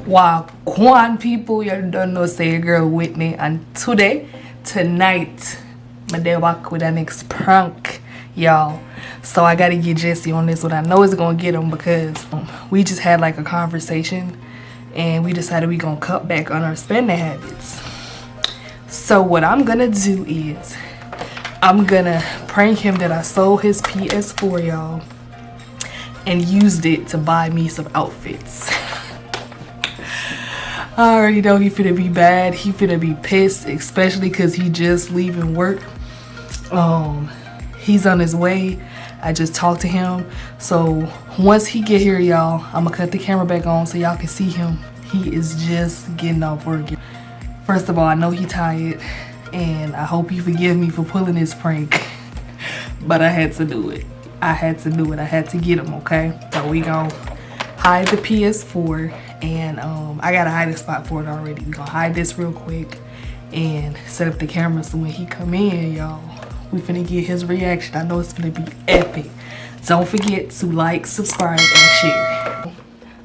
Wagwan people, you don't know say your girl Whitney, and tonight my day back with the next prank, y'all. So I gotta get Jessie on this one. I know it's gonna get him because we just had like a conversation and we decided we gonna cut back on our spending habits. So what I'm gonna do is I'm gonna prank him that I sold his PS4, y'all, and used it to buy me some outfits. I already know he finna be bad. He finna be pissed, especially because he just leaving work. He's on his way. I just talked to him. So once he get here, y'all, I'm gonna cut the camera back on so y'all can see him. He is just getting off work. First of all, I know he tired, and I hope you forgive me for pulling this prank, but I had to do it. I had to do it. I had to get him, okay? So we gonna hide the PS4. And I got a hiding spot for it already. We gonna hide this real quick and set up the camera so when he come in, y'all, we finna get his reaction. I know it's finna be epic. Don't forget to like, subscribe, and share.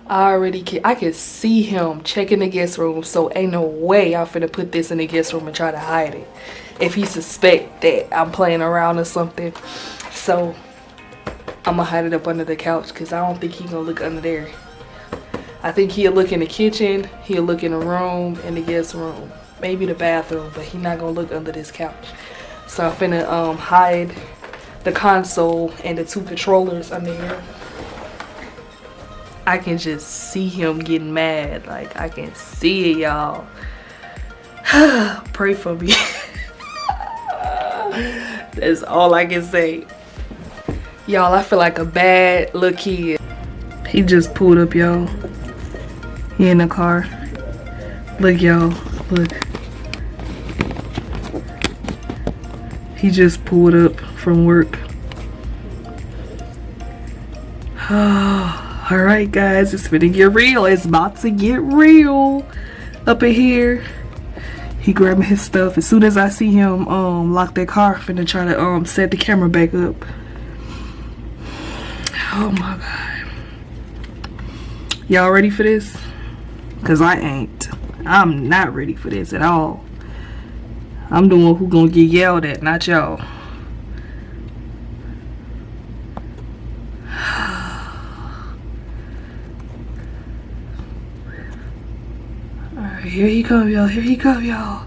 I can see him checking the guest room, so ain't no way I'm finna put this in the guest room and try to hide it if he suspect that I'm playing around or something. So I'm gonna hide it up under the couch because I don't think he gonna look under there. I think he'll look in the kitchen, he'll look in the room, in the guest room, maybe the bathroom, but he's not gonna look under this couch. So I'm finna hide the console and the 2 controllers under here. I can just see him getting mad, like I can see it, y'all. Pray for me. That's all I can say. Y'all, I feel like a bad little kid. He just pulled up, y'all. He in the car. Look, y'all. Look. He just pulled up from work. Alright, guys. It's finna get real. It's about to get real. Up in here. He grabbing his stuff. As soon as I see him lock that car, I'm finna try to set the camera back up. Oh my God. Y'all ready for this? Cause I ain't. I'm not ready for this at all. I'm the one who gonna get yelled at, not y'all. Alright, here he come, y'all. Here he come, y'all.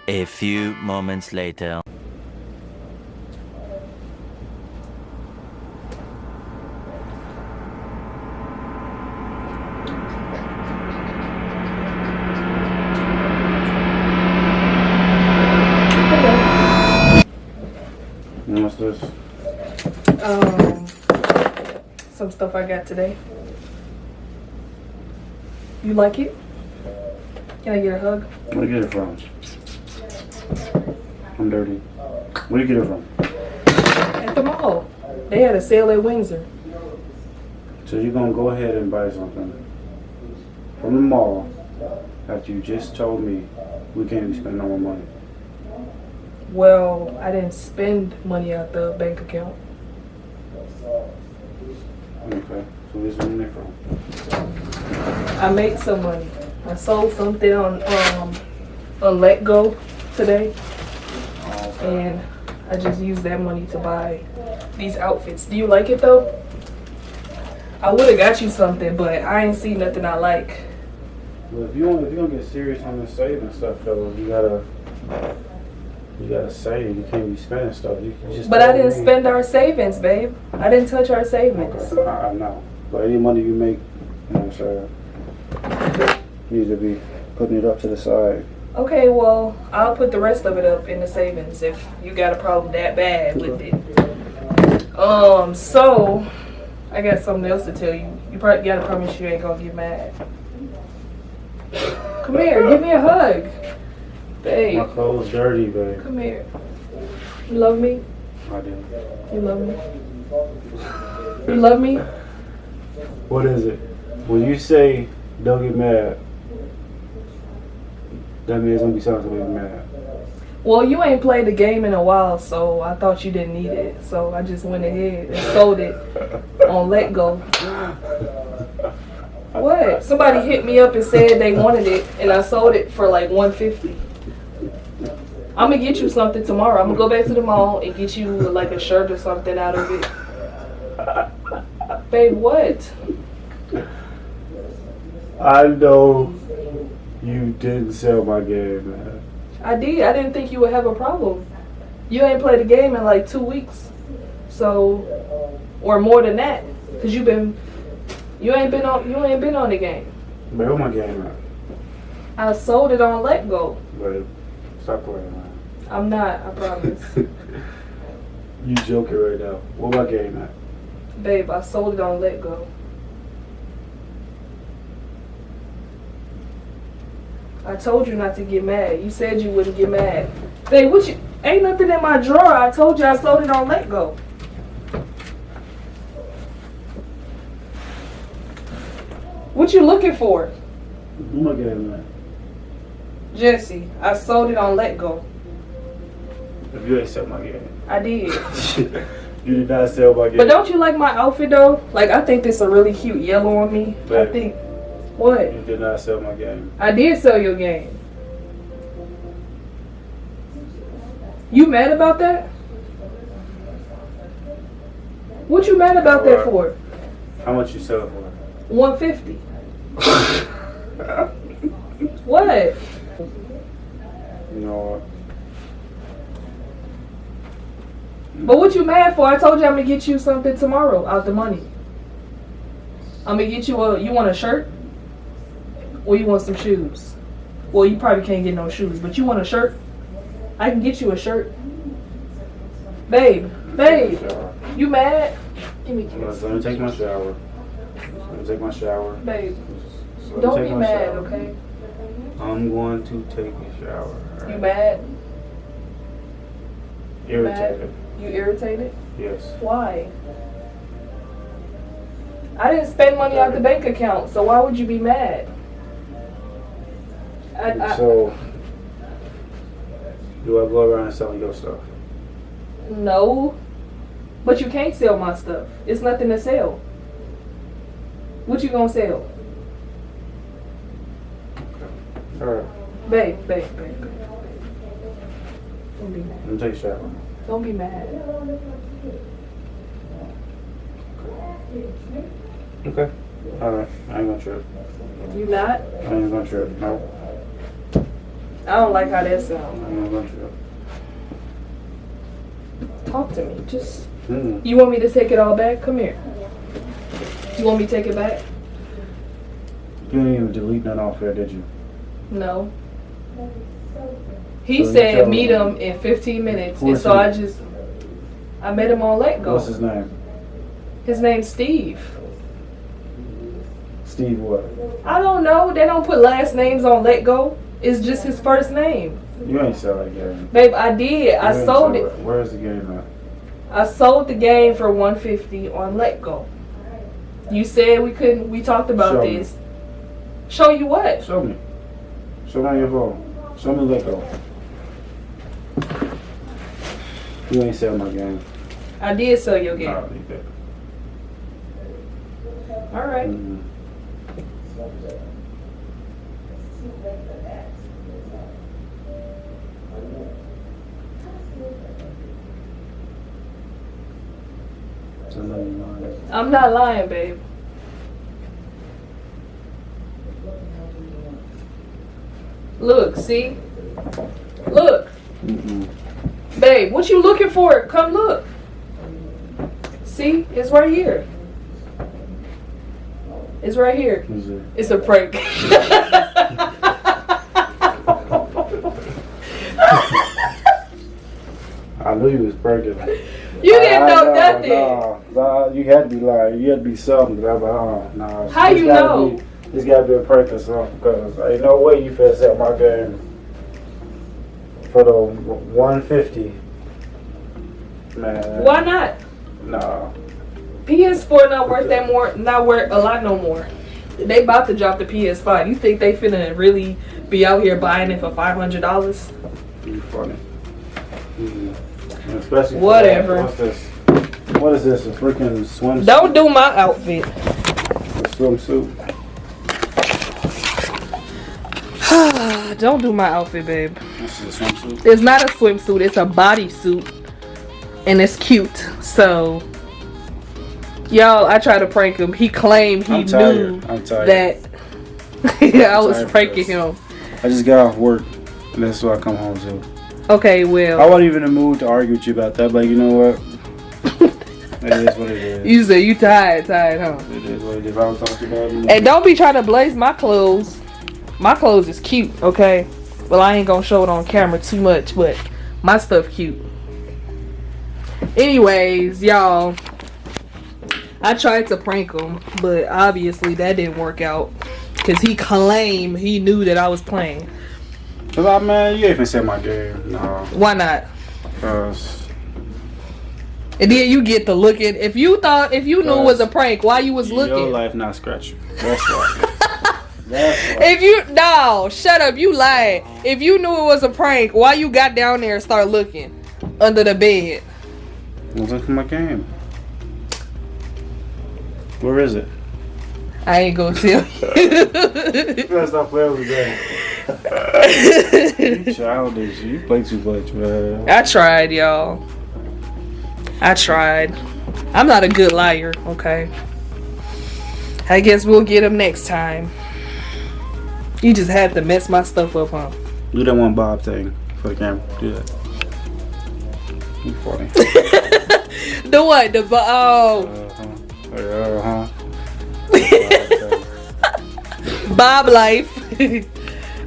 A few moments later. What's this? Some stuff I got today. You like it? Can I get a hug? Where you get it from? I'm dirty. Where you get it from? At the mall. They had a sale at Windsor. So you're gonna go ahead and buy something from the mall after you just told me we can't be spending no more money. Well, I didn't spend money out the bank account. Okay. So where's the money from? I made some money. I sold something on Let Go today. And I just used that money to buy these outfits. Do you like it though? I would have got you something, but I ain't see nothing I like. Well, if you're gonna get serious on this saving stuff though, you gotta You gotta save. You can't be spending stuff. You just. But I didn't spend our savings, babe. I didn't touch our savings. Okay. I know. But any money you make, you know what I'm saying, you need to be putting it up to the side. Okay, well, I'll put the rest of it up in the savings if you got a problem that bad with it. So I got something else to tell you. You probably gotta promise you ain't gonna get mad. Come here, give me a hug. Babe. My clothes dirty, babe. Come here. You love me? I do. You love me? You love me? What is it? When you say don't get mad, that means gonna be something to be mad. Well, you ain't played the game in a while, so I thought you didn't need it. So I just went ahead and sold it on Let Go. What? Somebody hit me up and said they wanted it, and I sold it for like $150. I'm gonna get you something tomorrow. I'm gonna go back to the mall and get you like a shirt or something out of it. Babe, what? I know you didn't sell my game, man. I did. I didn't think you would have a problem. You ain't played the game in like 2 weeks, so, or more than that, cause you ain't been on the game. Babe, where my game at? I sold it on Let Go. Babe, stop playing, man. I'm not. I promise. You joking right now. Where my game at? Babe, I sold it on Let Go. I told you not to get mad. You said you wouldn't get mad. Babe, ain't nothing in my drawer. I told you I sold it on Let Go. What you looking for? Where my game at? Jessie, I sold it on Let Go. If you ain't sell my game. I did. You did not sell my game. But don't you like my outfit though? Like, I think this a really cute yellow on me. Babe, I think. What? you did not sell my game. I did sell your game. You mad about that? What you mad about that for? How much you sell it for? $150. What? You know what? But what you mad for? I told you I'm gonna get you something tomorrow out the money. I'm gonna get you you want a shirt? Or you want some shoes? Well, you probably can't get no shoes, but you want a shirt? I can get you a shirt. Babe, you mad? Give me a kiss. Let me take my shower. Let me take my shower. Babe, So let me don't take be my mad, shower. okay? I'm going to take a shower. All You right? mad? Irritated. You irritated? Yes. Why? I didn't spend money out the bank account, so why would you be mad? So, do I go around selling your stuff? No, but you can't sell my stuff. It's nothing to sell. What you gonna sell? All right. Babe. Don't be mad. Let me take a shower. Don't be mad. Okay. All right. I ain't gonna trip. You not? I ain't gonna trip. No. I don't like how that I sounds. ain't gonna trip. Talk to me. Just. Mm. You want me to take it all back? Come here. You want me to take it back? You didn't even delete none off there, did you? No. He So you said tell meet me. him in 15 minutes, Who and is so he? I met him on Let Go. What's his name? His name's Steve. Steve what? I don't know. They don't put last names on Let Go. It's just his first name. You ain't sell that game. Babe, I did. I You ain't sold sell it. Where's the game at? I sold the game for $150 on Let Go. You said we couldn't. We talked about Show me. this. Show you what? Show me. Show me on your phone. Show me Let Go. You ain't sell my game. I did sell your game. I'll leave that. All right. Mm-hmm. So no, you're lying. I'm not lying, babe. Look, see? Look. Mm-mm. Babe, what you looking for? Come look. See? It's right here. It's right here. It's a prank. I knew you was pranking. You didn't know nothing. No, you had to be lying. You had to be something. But I'm like, oh, no. How you know? This gotta be a prank or something. Because ain't no way you finna set my game for the 150. Man. Why not? No. PS4 not worth that more. Not worth a lot no more. They about to drop the PS5. You think they finna really be out here buying it for $500? You funny. Especially whatever. What's this? What is this? A freaking swimsuit? Don't do my outfit. A swimsuit. Don't do my outfit, babe. This is a swimsuit. It's not a swimsuit. It's a bodysuit, and it's cute. So, y'all, I tried to prank him. He claimed he knew that I was pranking him. I just got off work, and that's what I come home to. Okay, well. I wasn't even in the mood to argue with you about that, but you know what? It is what it is. You said you tired, huh? It is what it is. I was talking about it. And don't be trying to blaze my clothes. My clothes is cute, okay? Well, I ain't gonna show it on camera too much, but my stuff cute. Anyways, y'all, I tried to prank him, but obviously that didn't work out because he claimed he knew that I was playing. Cause man, you ain't finna set my game. No. Why not? Cause. And then you get to looking. If you knew it was a prank, why you was looking? Your life not scratchy. That's why. If you shut up, you lied. If you knew it was a prank, why you got down there and start looking under the bed? I was looking for my game. Where is it? I ain't gonna tell you. You gotta stop playing with that. You childish. You play too much, man. I tried, y'all. I tried. I'm not a good liar, okay? I guess we'll get him next time. You just had to mess my stuff up, huh? Do that one Bob thing for the camera. Do that. You funny. The what? The Bob life.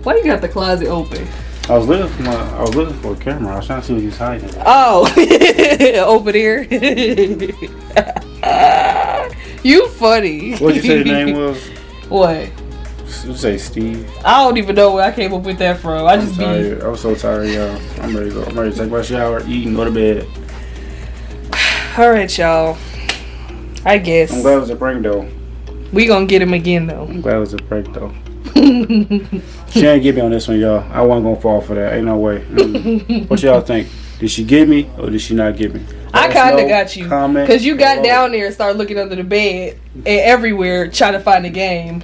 Why you got the closet open? I was looking for a camera. I was trying to see what he was hiding. Oh, over there. You funny. What'd you say the name was? What? You say Steve. I don't even know where I came up with that from. I'm so tired, y'all. I'm ready to go. I'm ready to take my shower, eat, and go to bed. Alright, y'all. I guess. I'm glad it was a prank, though. We gonna get him again, though. I'm glad it was a prank, though. She ain't get me on this one, y'all. I wasn't gonna fall for that. Ain't no way. What y'all think? Did she get me or did she not get me? I kind of got you. Because you got down there and started looking under the bed and everywhere trying to find the game.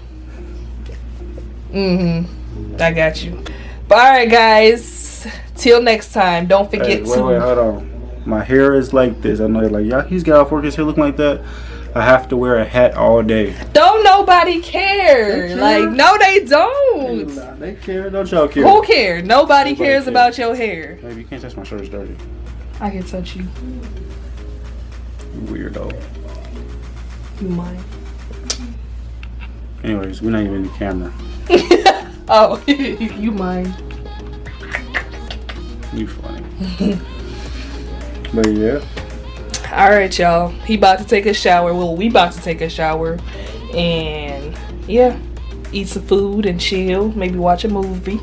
I got you. But alright, guys. Till next time. Don't forget to... Wait, hold on. My hair is like this. I know you're like, yeah, he's got off work. His hair looking like that. I have to wear a hat all day. Don't nobody care. Like, no, they don't. They care. Don't y'all care? Who cares? Nobody cares about your hair. Baby, you can't touch my shirt. It's dirty. I can touch you. You weirdo. You mind? Anyways, we're not even in the camera. Oh, you mind? You funny. But yeah. Alright, y'all. He about to take a shower. Well, we about to take a shower. And yeah, eat some food and chill. Maybe watch a movie.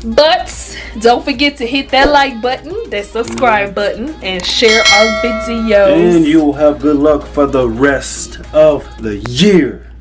But don't forget to hit that like button, that subscribe button, and share our videos. And you will have good luck for the rest of the year.